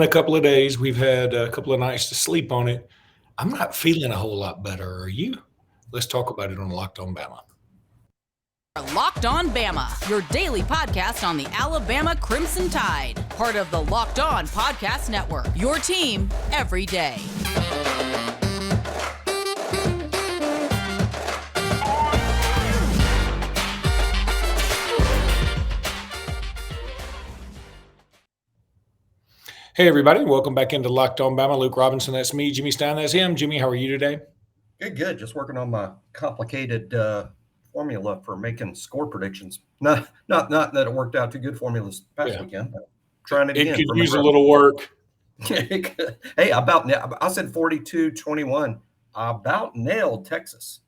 a couple of days. We've had a couple of nights to sleep on it. I'm not feeling a whole lot better. Are you? Let's talk about it on Locked On Bama. Locked On Bama, your daily podcast on the Alabama Crimson Tide. Part of the Locked On Podcast Network, your team every day. Hey, everybody. Welcome back into Locked On Bama. Luke Robinson, that's me. Jimmy Stein, that's him. Jimmy, how are you today? Good. Just working on my complicated formula for making score predictions. Not that it worked out too good for me this past weekend. But trying it again. It could use a little work. Hey, I said 42-21. I about nailed Texas.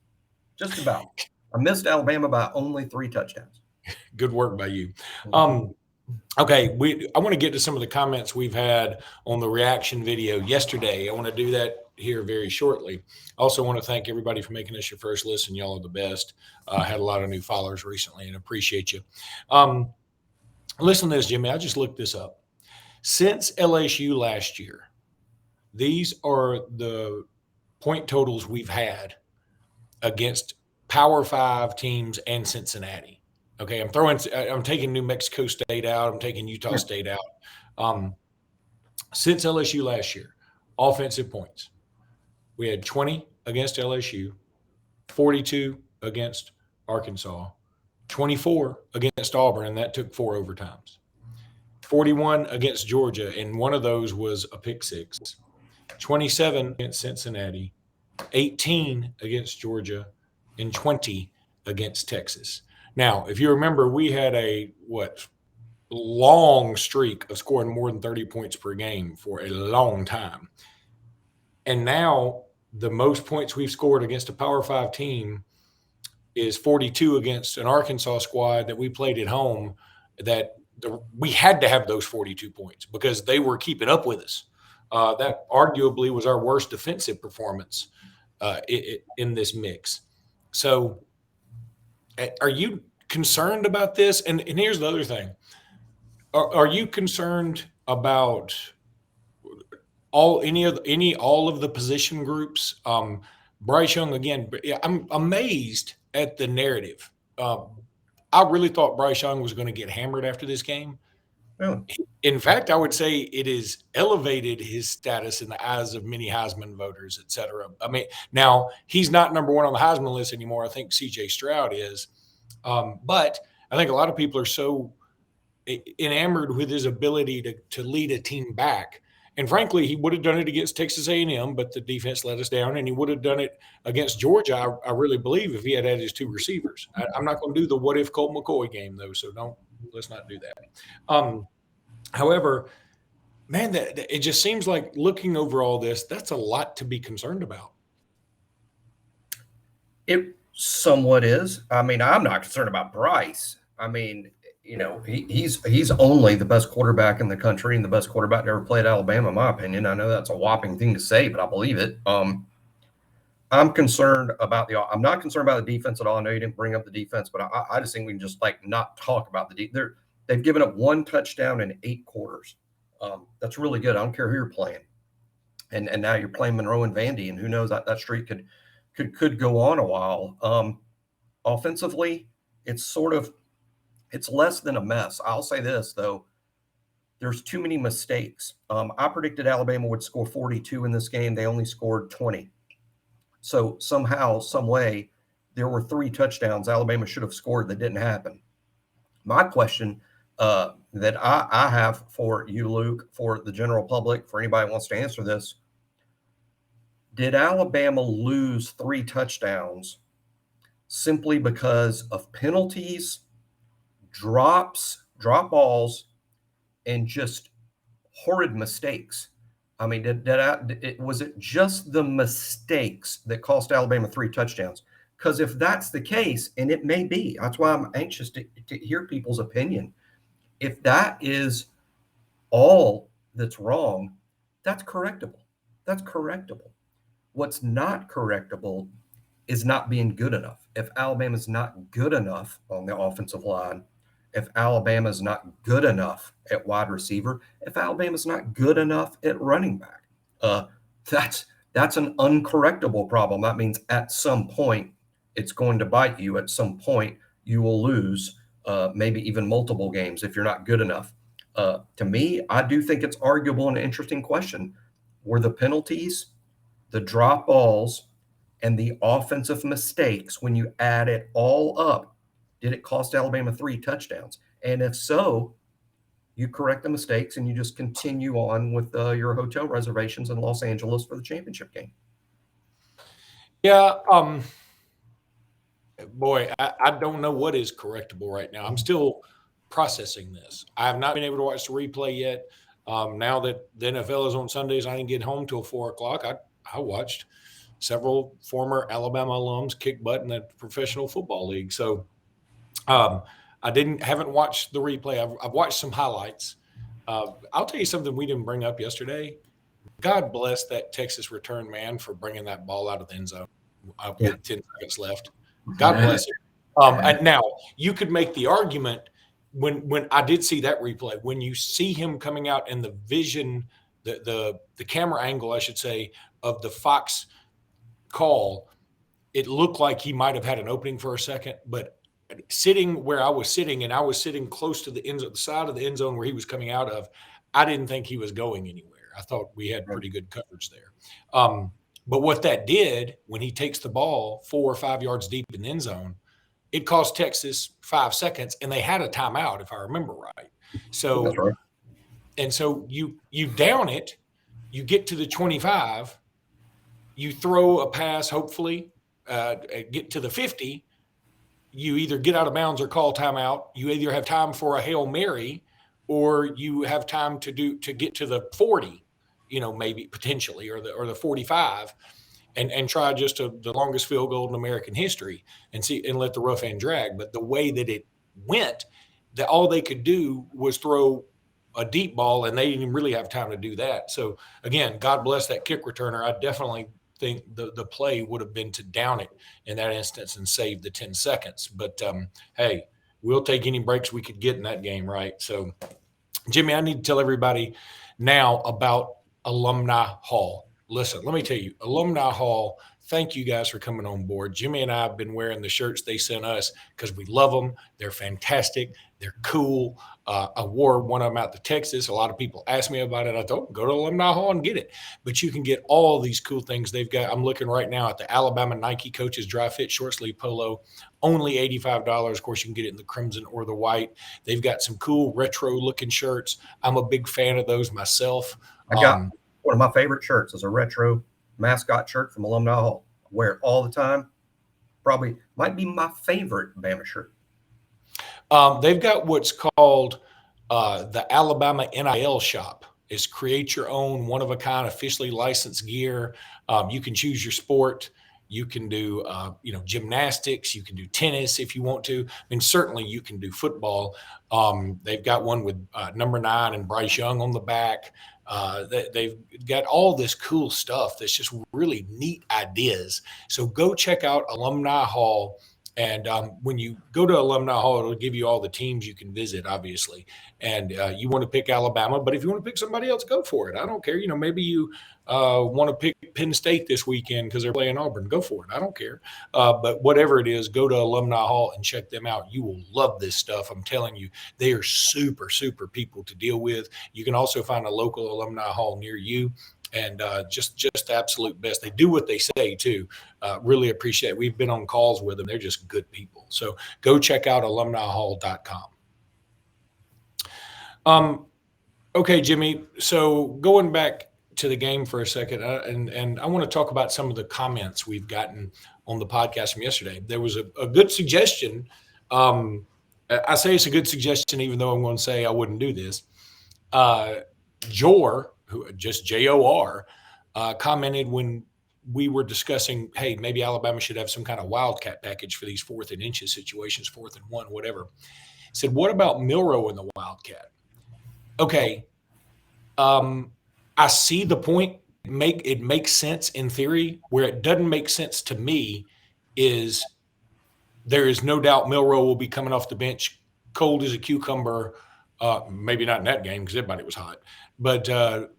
Just about. I missed Alabama by only 3 touchdowns. Good work by you. Okay, I want to get to some of the comments we've had on the reaction video yesterday. I want to do that here very shortly. I also want to thank everybody for making this your first listen. Y'all are the best. Had a lot of new followers recently and appreciate you. Listen to this, Jimmy. I just looked this up. Since LSU last year, these are the point totals we've had against Power 5 teams and Cincinnati. Okay, I'm taking New Mexico State out. I'm taking Utah State out. Since LSU last year, offensive points. We had 20 against LSU, 42 against Arkansas, 24 against Auburn, and that took 4 overtimes. 41 against Georgia, and one of those was a pick six. 27 against Cincinnati, 18 against Georgia, and 20 against Texas. Now, if you remember, we had a long streak of scoring more than 30 points per game for a long time. And now the most points we've scored against a Power 5 team is 42 against an Arkansas squad that we played at home we had to have those 42 points because they were keeping up with us. That arguably was our worst defensive performance in this mix. So are you concerned about this? And here's the other thing. Are you concerned about all of the position groups? Bryce Young, again, I'm amazed at the narrative. I really thought Bryce Young was going to get hammered after this game. Really? In fact, I would say it has elevated his status in the eyes of many Heisman voters, et cetera. I mean, now he's not number one on the Heisman list anymore. I think C.J. Stroud is. But I think a lot of people are so enamored with his ability to lead a team back. And frankly, he would have done it against Texas A&M, but the defense let us down. And he would have done it against Georgia, I really believe, if he had his 2 receivers. I'm not going to do the what if Colt McCoy game, though, so let's not do that. However, man, it just seems like looking over all this, that's a lot to be concerned about. It somewhat is. I mean, I'm not concerned about Bryce. I mean, he's only the best quarterback in the country and the best quarterback to ever play at Alabama, in my opinion. I know that's a whopping thing to say, but I believe it. I'm concerned about I'm not concerned about the defense at all. I know you didn't bring up the defense, but I just think we can just not talk about the defense. They've given up 1 touchdown in 8 quarters. That's really good. I don't care who you're playing. And now you're playing Monroe and Vandy, and who knows, that streak could go on a while. Offensively, it's less than a mess. I'll say this, though. There's too many mistakes. I predicted Alabama would score 42 in this game. They only scored 20. So somehow, some way, there were 3 touchdowns Alabama should have scored that didn't happen. My question that I have for you, Luke, for the general public, for anybody who wants to answer this, did Alabama lose 3 touchdowns simply because of penalties, drop balls, and just horrid mistakes? I mean, was it just the mistakes that cost Alabama 3 touchdowns? Because if that's the case, and it may be, that's why I'm anxious to hear people's opinion. If that is all that's wrong, that's correctable. What's not correctable is not being good enough. If Alabama's not good enough on the offensive line, if Alabama's not good enough at wide receiver, if Alabama's not good enough at running back. That's an uncorrectable problem. That means at some point it's going to bite you. At some point you will lose, maybe even multiple games if you're not good enough. To me, I do think it's arguable and an interesting question. Were the penalties, the drop balls, and the offensive mistakes, when you add it all up, did it cost Alabama 3 touchdowns? And if so, you correct the mistakes and you just continue on with your hotel reservations in Los Angeles for the championship game. Yeah. Boy, I don't know what is correctable right now. I'm still processing this. I have not been able to watch the replay yet. Now that the NFL is on Sundays, I didn't get home till 4:00. I watched several former Alabama alums kick butt in the professional football league. So I haven't watched the replay. I've watched some highlights. I'll tell you something we didn't bring up yesterday. God bless that Texas return man for bringing that ball out of the end zone with 10 seconds left. God bless him. And now you could make the argument when I did see that replay, when you see him coming out and the vision, the camera angle, I should say, of the Fox call, it looked like he might have had an opening for a second, but sitting where I was sitting, and I was sitting close to the side of the end zone where he was coming out of, I didn't think he was going anywhere. I thought we had pretty good coverage there. But what that did, when he takes the ball 4 or 5 yards deep in the end zone, it cost Texas 5 seconds, and they had a timeout, if I remember right. So, That's right. And so you down it, you get to the 25, you throw a pass, hopefully, get to the 50. You either get out of bounds or call timeout. You either have time for a Hail Mary, or you have time to get to the 40, maybe potentially, or the 45, and try just the longest field goal in American history and let the rough end drag. But the way that it went, that all they could do was throw a deep ball, and they didn't really have time to do that. So again, God bless that kick returner. I definitely think the play would have been to down it in that instance and save the 10 seconds. But hey, we'll take any breaks we could get in that game, right? So, Jimmy, I need to tell everybody now about Alumni Hall. Listen, let me tell you, Alumni Hall, thank you guys for coming on board. Jimmy and I have been wearing the shirts they sent us because we love them. They're fantastic. They're cool. I wore one of them out to Texas. A lot of people asked me about it. I thought, go to Alumni Hall and get it. But you can get all these cool things they've got. I'm looking right now at the Alabama Nike Coaches Dry Fit Short Sleeve Polo, only $85. Of course, you can get it in the crimson or the white. They've got some cool retro-looking shirts. I'm a big fan of those myself. I got one of my favorite shirts is a retro mascot shirt from Alumni Hall. I wear it all the time. Probably might be my favorite Bama shirt. They've got what's called the Alabama NIL shop. It's create your own one-of-a-kind officially licensed gear. You can choose your sport. You can do, gymnastics. You can do tennis if you want to. I mean, certainly you can do football. They've got one with number 9 and Bryce Young on the back. They've got all this cool stuff that's just really neat ideas. So go check out Alumni Hall. And when you go to Alumni Hall, it'll give you all the teams you can visit, obviously. And you want to pick Alabama, but if you want to pick somebody else, go for it. I don't care. Maybe you want to pick Penn State this weekend because they're playing Auburn. Go for it. I don't care. But whatever it is, go to Alumni Hall and check them out. You will love this stuff. I'm telling you, they are super, super people to deal with. You can also find a local Alumni Hall near you. And just the absolute best. They do what they say, too. Really appreciate it. We've been on calls with them. They're just good people. So go check out alumnihall.com. Okay, Jimmy. So going back to the game for a second, and I want to talk about some of the comments we've gotten on the podcast from yesterday. There was a good suggestion. I say it's a good suggestion, even though I'm going to say I wouldn't do this. Jor, who just Jor, commented when we were discussing, hey, maybe Alabama should have some kind of wildcat package for these 4th and inches situations, 4th and 1, whatever. Said, what about Milroe in the wildcat? Okay, I see the point. It makes sense in theory. Where it doesn't make sense to me is there is no doubt Milroe will be coming off the bench cold as a cucumber. Maybe not in that game because everybody was hot, but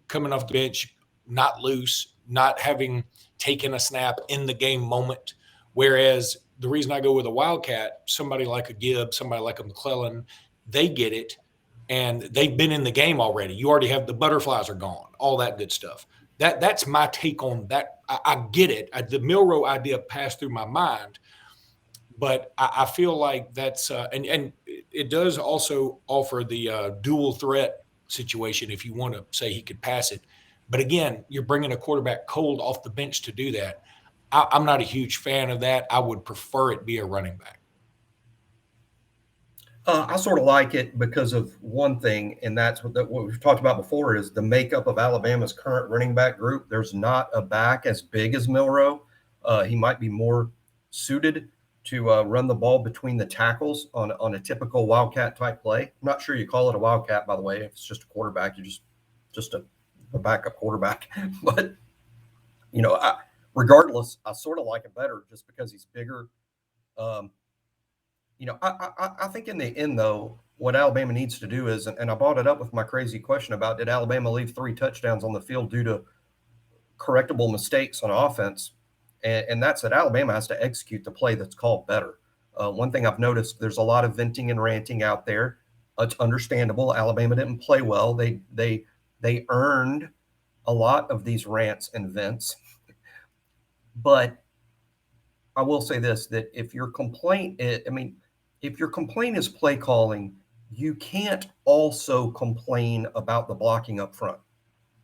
coming off the bench, not loose, not having taken a snap in the game moment. Whereas the reason I go with a Wildcat, somebody like a Gibb, somebody like a McClellan, they get it and they've been in the game already. You already have the butterflies are gone, all that good stuff. That's my take on that. I get it. The Milroe idea passed through my mind, but I feel like that's and it does also offer the dual threat situation if you want to say he could pass it. But again, you're bringing a quarterback cold off the bench to do that. I'm not a huge fan of that. I would prefer it be a running back. I sort of like it because of one thing, and that's what we've talked about before is the makeup of Alabama's current running back group. There's not a back as big as Milroe. He might be more suited to run the ball between the tackles on a typical Wildcat type play. I'm not sure you call it a Wildcat, by the way. If it's just a quarterback, you're just a backup quarterback. But, regardless, I sort of like it better just because he's bigger. I think in the end, though, what Alabama needs to do is, and I brought it up with my crazy question about did Alabama leave 3 touchdowns on the field due to correctable mistakes on offense? And that's that Alabama has to execute the play that's called better. One thing I've noticed, there's a lot of venting and ranting out there. It's understandable. Alabama didn't play well. They earned a lot of these rants and vents. But I will say this, that if your complaint is play calling, you can't also complain about the blocking up front,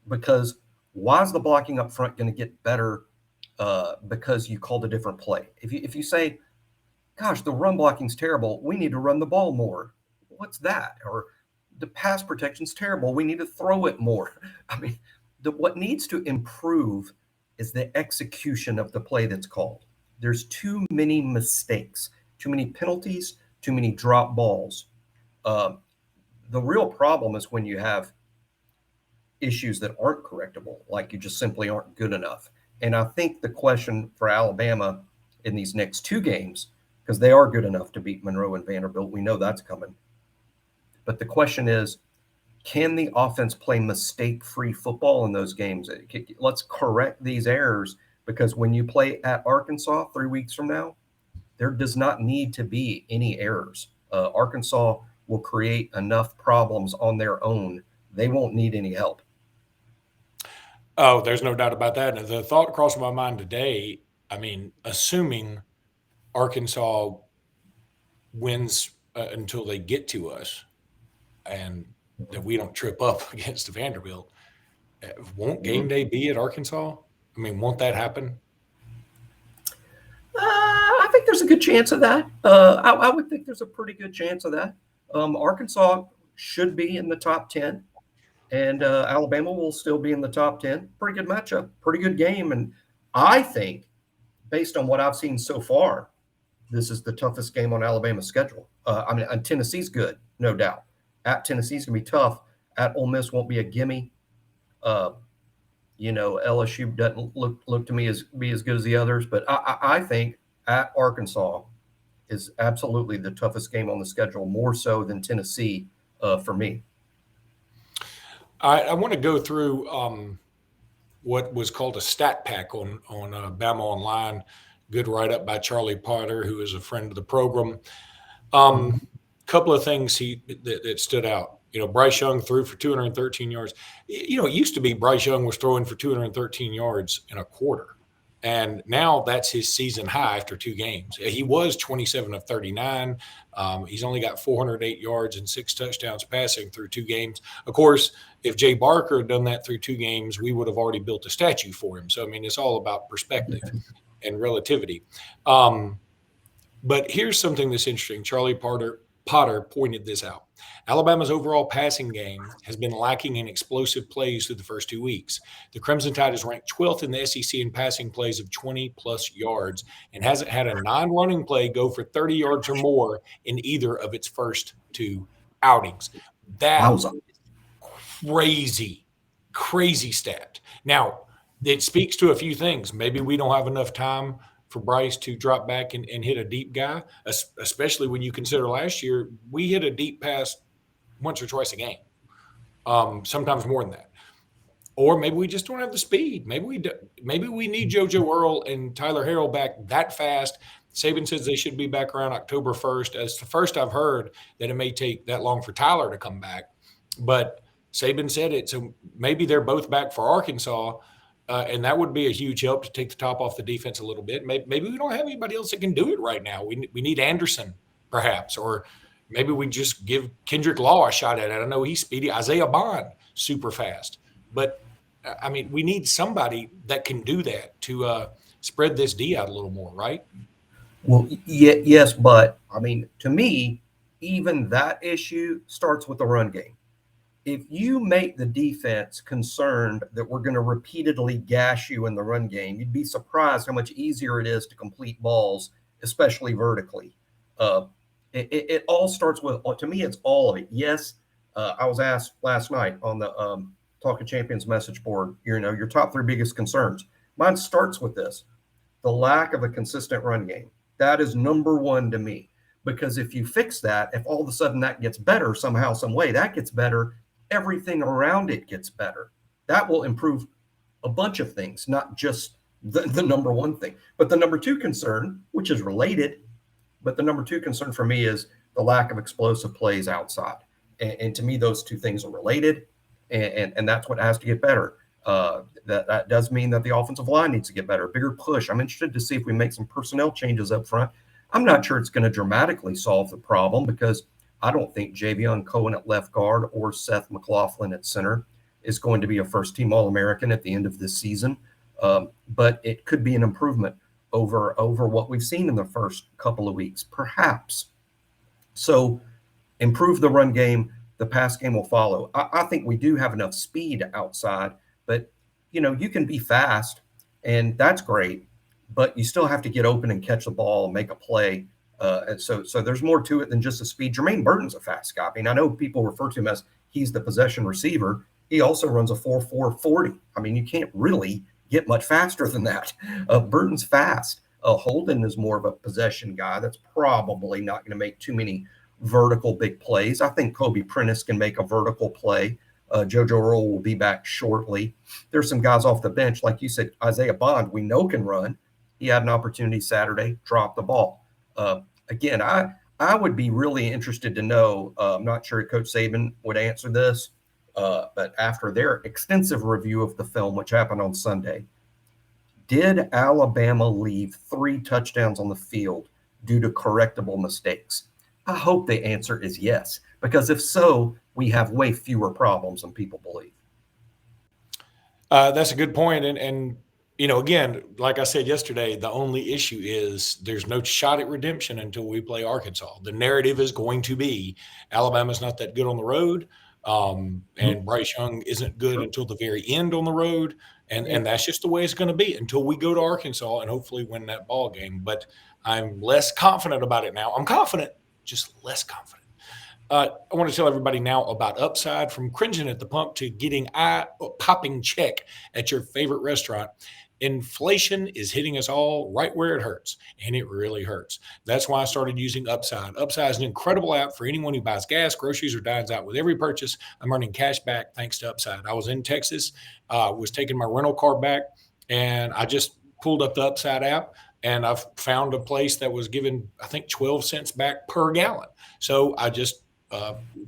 because why is the blocking up front going to get better because you called a different play? If you say, gosh, the run blocking's terrible, we need to run the ball more. What's that? Or the pass protection's terrible, we need to throw it more. I mean, what needs to improve is the execution of the play that's called. There's too many mistakes, too many penalties, too many drop balls. The real problem is when you have issues that aren't correctable, like you just simply aren't good enough. And I think the question for Alabama in these next 2 games, because they are good enough to beat Monroe and Vanderbilt, we know that's coming. But the question is, can the offense play mistake-free football in those games? Let's correct these errors, because when you play at Arkansas 3 weeks from now, there does not need to be any errors. Arkansas will create enough problems on their own. They won't need any help. Oh, there's no doubt about that. And the thought crossed my mind today, assuming Arkansas wins until they get to us and that we don't trip up against Vanderbilt, won't game day be at Arkansas? Won't that happen? I think there's a good chance of that. I would think there's a pretty good chance of that. Arkansas should be in the top 10, and Alabama will still be in the top 10. Pretty good matchup, pretty good game. And I think, based on what I've seen so far, this is the toughest game on Alabama's schedule. And Tennessee's good, no doubt. At Tennessee's going to be tough. At Ole Miss won't be a gimme. LSU doesn't look to me as good as the others, but I think at Arkansas is absolutely the toughest game on the schedule, more so than Tennessee for me. I want to go through what was called a stat pack on Bama Online. Good write-up by Charlie Potter, who is a friend of the program. Couple of things that stood out. Bryce Young threw for 213 yards. It used to be Bryce Young was throwing for 213 yards in a quarter. And now that's his season high after 2 games. He was 27 of 39. He's only got 408 yards and 6 touchdowns passing through 2 games. Of course, if Jay Barker had done that through 2 games, we would have already built a statue for him. So, it's all about perspective and relativity. But here's something that's interesting. Charlie Potter pointed this out. Alabama's overall passing game has been lacking in explosive plays through the first 2 weeks. The Crimson Tide is ranked 12th in the SEC in passing plays of 20-plus yards and hasn't had a non-running play go for 30 yards or more in either of its first 2 outings. That's crazy stat. Now, it speaks to a few things. Maybe we don't have enough time for Bryce to drop back and hit a deep guy, especially when you consider last year we hit a deep pass once or twice a game, sometimes more than that. Or maybe we just don't have the speed. Maybe we need JoJo Earl and Tyler Harrell back that fast. Saban says they should be back around October 1st. As the first I've heard that it may take that long for Tyler to come back, but Saban said it. So maybe they're both back for Arkansas, and that would be a huge help to take the top off the defense a little bit. Maybe we don't have anybody else that can do it right now. We need Anderson perhaps, or maybe we just give Kendrick Law a shot at it. I know he's speedy. Isaiah Bond, super fast. But, I mean, we need somebody that can do that to spread this D out a little more, right? Well, yes, but, I mean, to me, even that issue starts with the run game. If you make the defense concerned that we're going to repeatedly gash you in the run game, you'd be surprised how much easier it is to complete balls, especially vertically. It all starts with, to me, it's all of it. Yes, I was asked last night on the Talking Champions message board, your top 3 biggest concerns. Mine starts with this, the lack of a consistent run game. That is number 1 to me, because if you fix that, if all of a sudden that gets better somehow, some way, that gets better, everything around it gets better. That will improve a bunch of things, not just the number 1 thing. But the number 2 concern, which is related, but the number 2 concern for me is the lack of explosive plays outside. And to me, those 2 things are related, and that's what has to get better. That does mean that the offensive line needs to get better, bigger push. I'm interested to see if we make some personnel changes up front. I'm not sure it's going to dramatically solve the problem, because I don't think Javion Cohen at left guard or Seth McLaughlin at center is going to be a first-team All-American at the end of this season. But it could be an improvement over what we've seen in the first couple of weeks, perhaps. So improve the run game, the pass game will follow. I think we do have enough speed outside, but, you can be fast, and that's great, but you still have to get open and catch the ball and make a play. And so there's more to it than just the speed. Jermaine Burton's a fast guy. I mean, I know people refer to him as he's the possession receiver. He also runs a 4.4 40. I mean, you can't really get much faster than that. Burton's fast. Holden is more of a possession guy. That's probably not going to make too many vertical big plays. I think Kobe Prentice can make a vertical play. JoJo Earl will be back shortly. There's some guys off the bench, like you said, Isaiah Bond, we know can run. He had an opportunity Saturday, dropped the ball. Again, I would be really interested to know, I'm not sure Coach Saban would answer this, but after their extensive review of the film, which happened on Sunday, did Alabama leave 3 touchdowns on the field due to correctable mistakes? I hope the answer is yes, because if so, we have way fewer problems than people believe. That's a good point. And again, like I said yesterday, the only issue is there's no shot at redemption until we play Arkansas. The narrative is going to be Alabama's not that good on the road, and Bryce Young isn't good until the very end on the road. And that's just the way it's going to be until we go to Arkansas and hopefully win that ball game. But I'm less confident about it now. I'm confident, just less confident. I want to tell everybody now about Upside. From cringing at the pump to getting eye-popping check at your favorite restaurant, inflation is hitting us all right where it hurts, and it really hurts. That's why I started using Upside. Upside is an incredible app for anyone who buys gas, groceries, or dines out. With every purchase, I'm earning cash back thanks to Upside. I was in Texas, was taking my rental car back, and I just pulled up the Upside app, and I found a place that was giving, I think, 12 cents back per gallon. So I just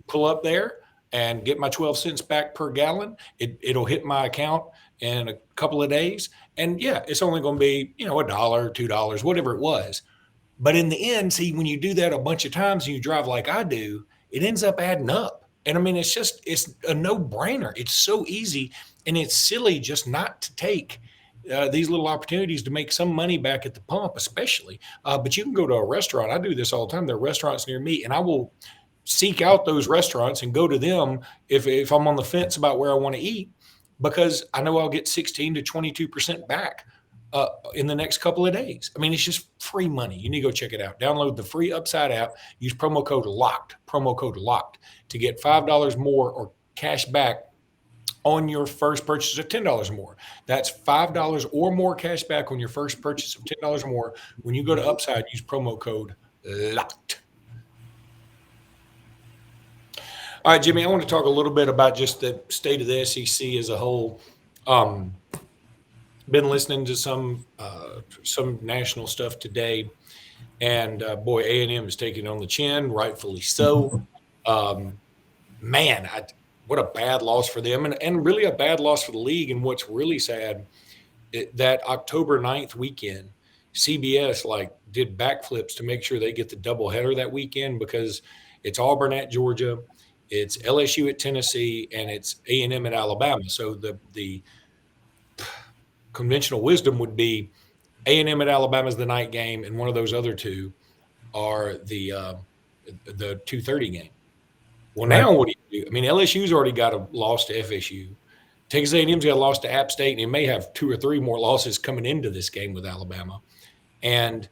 pull up there and get my 12 cents back per gallon. It'll hit my account in a couple of days. And yeah, it's only going to be, $1, $2, whatever it was. But in the end, see, when you do that a bunch of times and you drive like I do, it ends up adding up. And I mean, it's a no-brainer. It's so easy, and it's silly just not to take these little opportunities to make some money back at the pump, especially. But you can go to a restaurant. I do this all the time. There are restaurants near me, and I will seek out those restaurants and go to them if I'm on the fence about where I want to eat, because I know I'll get 16 to 22% back in the next couple of days. I mean, it's just free money. You need to go check it out. Download the free Upside app. Use promo code LOCKED to get $5 more or cash back on your first purchase of $10 or more. That's $5 or more cash back on your first purchase of $10 or more. When you go to Upside, use promo code LOCKED. All right, Jimmy, I want to talk a little bit about just the state of the SEC as a whole. Been listening to some national stuff today, and boy, A&M is taking it on the chin, rightfully so. Man, what a bad loss for them, and really a bad loss for the league. And what's really sad, that October 9th weekend, CBS did backflips to make sure they get the doubleheader that weekend, because it's Auburn at Georgia, it's LSU at Tennessee, and it's A&M at Alabama. So the conventional wisdom would be A&M at Alabama is the night game, and one of those other two are the 2:30 game. Well, now what do you do? I mean, LSU's already got a loss to FSU. Texas A&M's got a loss to App State, and it may have 2 or 3 more losses coming into this game with Alabama. And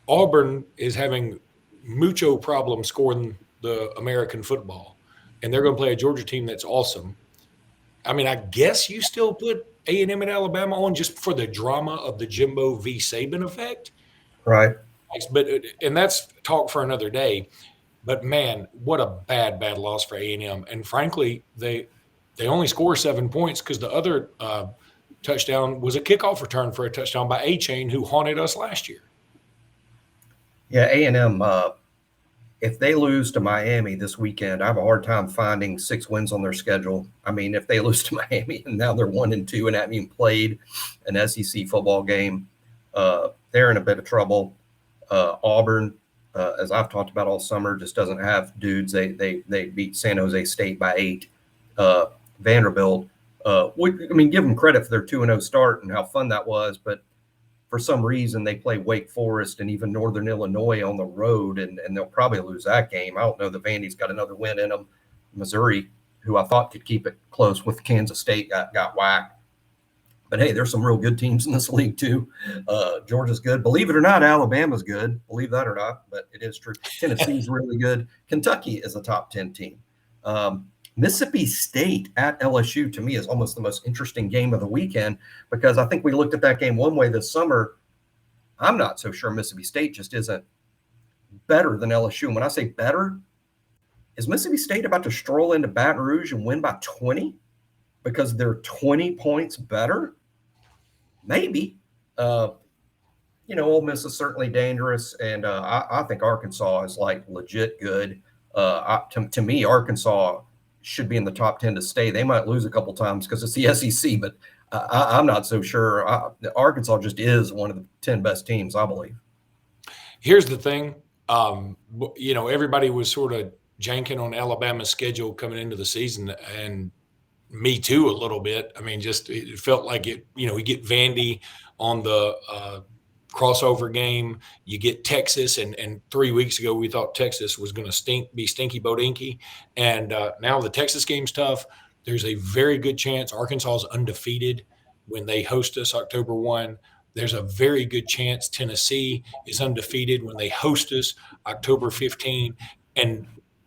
Auburn is having mucho problem scoring the American football, and they're going to play a Georgia team that's awesome. I mean, I guess you still put A&M and Alabama on just for the drama of the Jimbo v. Saban effect. Right. And that's talk for another day. But man, what a bad loss for A&M. And frankly, they only score 7 points because the other touchdown was a kickoff return for a touchdown by A-Chain, who haunted us last year. Yeah, A&M, if they lose to Miami this weekend, I have a hard time finding 6 wins on their schedule. I mean, if they lose to Miami and now they're 1-2 and haven't even played an SEC football game, they're in a bit of trouble. Auburn, as I've talked about all summer, just doesn't have dudes. They beat San Jose State by 8. Vanderbilt, give them credit for their 2-0 start and how fun that was, but for some reason they play Wake Forest and even Northern Illinois on the road, and they'll probably lose that game. I don't know. The Vandy's got another win in them. Missouri, who I thought could keep it close with Kansas State, got whacked. But hey, there's some real good teams in this league too. Georgia's good. Believe it or not, Alabama's good. Believe that or not, but it is true. Tennessee's really good. Kentucky is a top 10 team. Mississippi State at LSU, to me, is almost the most interesting game of the weekend, because I think we looked at that game one way this summer. I'm not so sure Mississippi State just isn't better than LSU. And when I say better, is Mississippi State about to stroll into Baton Rouge and win by 20 because they're 20 points better? Maybe. Ole Miss is certainly dangerous, and I think Arkansas is legit good. To me, Arkansas should be in the top 10 to stay. They might lose a couple times because it's the SEC, but I'm not so sure. Arkansas just is one of the 10 best teams, I believe. Here's the thing. Everybody was sort of janking on Alabama's schedule coming into the season, and me too a little bit. I mean, just it felt like it, we get Vandy on the crossover game. You get Texas, and 3 weeks ago we thought Texas was going to be stinky bodinky, and now the Texas game's tough. There's a very good chance Arkansas is undefeated when they host us October 1. There's a very good chance Tennessee is undefeated when they host us October 15. And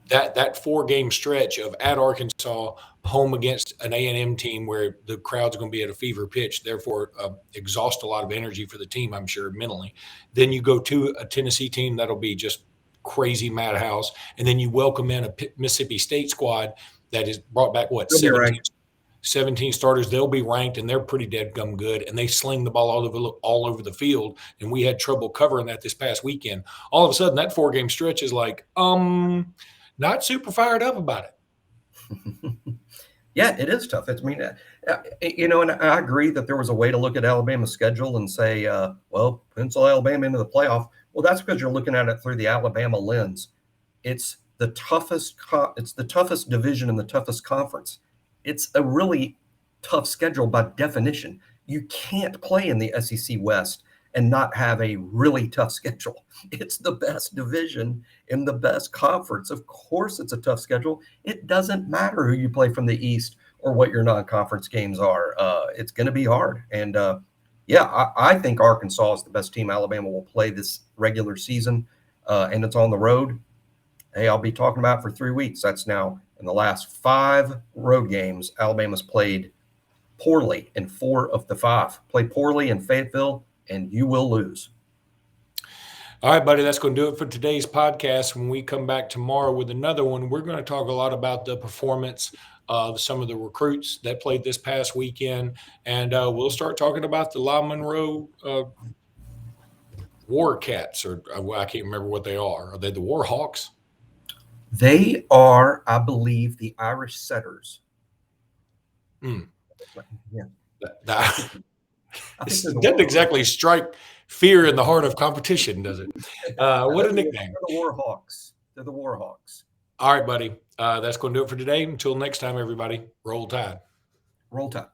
that 4-game stretch of at Arkansas, home against an A&M team where the crowd's going to be at a fever pitch, therefore exhaust a lot of energy for the team, I'm sure, mentally. Then you go to a Tennessee team that'll be just crazy madhouse, and then you welcome in a Mississippi State squad that is brought back, 17 starters. They'll be ranked, and they're pretty dead gum good, and they sling the ball all over the field, and we had trouble covering that this past weekend. All of a sudden, that 4-game stretch is not super fired up about it. Yeah, it is tough. And I agree that there was a way to look at Alabama's schedule and say, pencil Alabama into the playoff. Well, that's because you're looking at it through the Alabama lens. It's the toughest division and the toughest conference. It's a really tough schedule by definition. You can't play in the SEC West and not have a really tough schedule. It's the best division in the best conference. Of course, it's a tough schedule. It doesn't matter who you play from the East or what your non-conference games are. It's going to be hard. And I think Arkansas is the best team Alabama will play this regular season, and it's on the road. Hey, I'll be talking about it for 3 weeks. That's now In the last 5 road games, Alabama's played poorly in 4 of the 5. Play poorly in Fayetteville, and you will lose. All right, buddy, that's going to do it for today's podcast. When we come back tomorrow with another one, we're going to talk a lot about the performance of some of the recruits that played this past weekend. And we'll start talking about the La Monroe War Cats, or I can't remember what they are. Are they the War Hawks? They are, I believe, the Irish Setters. Yeah. This doesn't exactly strike fear in the heart of competition, does it? What a nickname. They're the War Hawks. They're the War Hawks. All right, buddy. That's going to do it for today. Until next time, everybody, roll tide. Roll Tide.